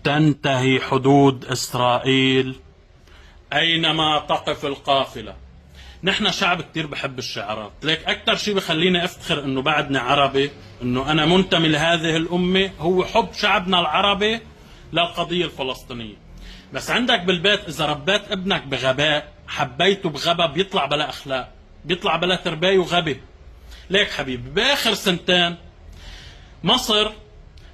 تنتهي حدود إسرائيل أينما تقف القافلة. نحن شعب كتير بحب الشعارات، ليك أكتر شيء بخليني أفتخر إنه بعدني عربي، إنه أنا منتمي لهذه الأمة، هو حب شعبنا العربي للقضية الفلسطينية. بس عندك بالبيت إذا ربيت ابنك بغباء، حبيته بغبا، بيطلع بلا أخلاق، بيطلع بلا تربية وغبي. ليك حبيبي بآخر سنتين مصر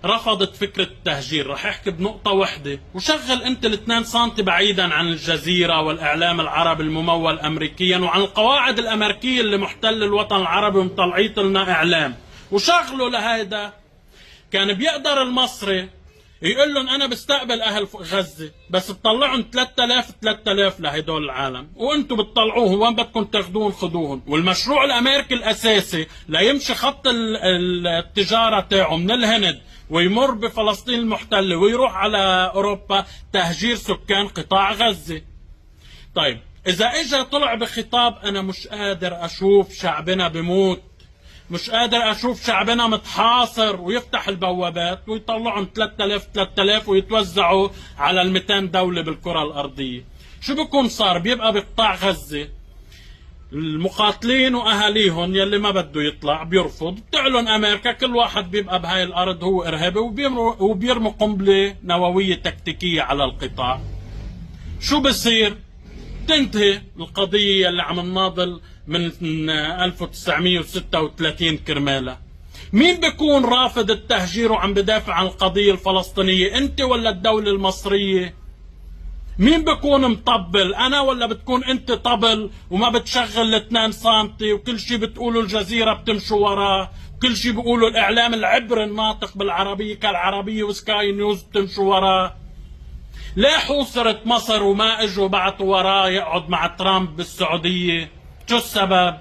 رفضت فكرة التهجير. رح احكي بنقطة وحدة، وشغل انت ال2 سنتي بعيدا عن الجزيرة والاعلام العربي الممول امريكيا وعن القواعد الامريكية اللي محتل الوطن العربي ومطلعيت لنا اعلام، وشغلوا لهيدا. كان بيقدر المصري يقول لهم انا بستقبل اهل غزة، بس بطلعهم 3000 لهدول العالم، وانتم بتطلعوهم، وين بدكم تاخذوهم خذوهم. والمشروع الامريكي الاساسي ليمشي خط التجارة تاعه من الهند ويمر بفلسطين المحتلة ويروح على اوروبا، تهجير سكان قطاع غزة. طيب اذا اجى طلع بخطاب انا مش قادر اشوف شعبنا بموت، مش قادر اشوف شعبنا متحاصر، ويفتح البوابات ويطلعهم 3000 ويتوزعوا على ال200 دولة بالكرة الارضية، شو بكون صار؟ بيبقى بقطاع غزة المقاتلين واهاليهم يلي ما بده يطلع بيرفض، بتعلن امريكا كل واحد بيبقى بهاي الارض هو ارهابي، وبيرموا قنبلة نووية تكتيكية على القطاع. شو بصير؟ تنتهي القضية اللي عم نناضل من 1936 كرمالها. مين بيكون رافض التهجير وعم بدافع عن القضية الفلسطينية؟ انت ولا الدولة المصرية؟ مين بيكون مطبل؟ انا ولا بتكون انت طبل وما بتشغل ال2 سنتي، وكل شيء بتقوله الجزيرة بتمشوا وراه، وكل شيء بيقوله الاعلام العبر الناطق بالعربية كالعربية وسكاي نيوز بتمشوا وراه؟ ليه حوصرت مصر وما اجوا بعتوا وراه يقعد مع ترامب بالسعودية؟ شو السبب؟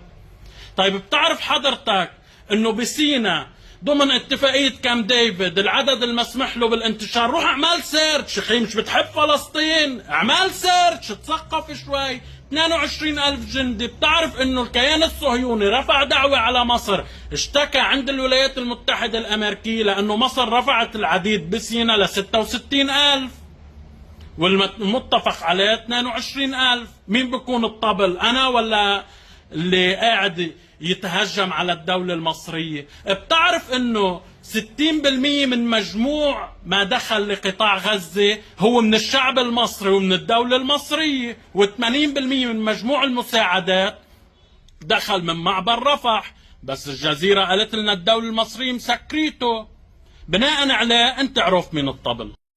طيب بتعرف حضرتك انه بسينا ضمن اتفاقية كام ديفيد العدد المسمح له بالانتشار، روح اعمال سيرش، اخي مش بتحب فلسطين؟ اعمال سيرش، تثقف شوي. 22,000 جندي. بتعرف انه الكيان الصهيوني رفع دعوة على مصر، اشتكى عند الولايات المتحدة الامريكية لانه مصر رفعت العديد بسينا ل 66,000 والمتفق عليه 22,000. مين بيكون الطبل؟ انا ولا اللي قاعد يتهجم على الدولة المصرية؟ بتعرف انه 60% من مجموع ما دخل لقطاع غزة هو من الشعب المصري ومن الدولة المصرية، و80% من مجموع المساعدات دخل من معبر رفح، بس الجزيرة قالت لنا الدولة المصرية مسكريته. بناء عليه انت عرف مين الطبل.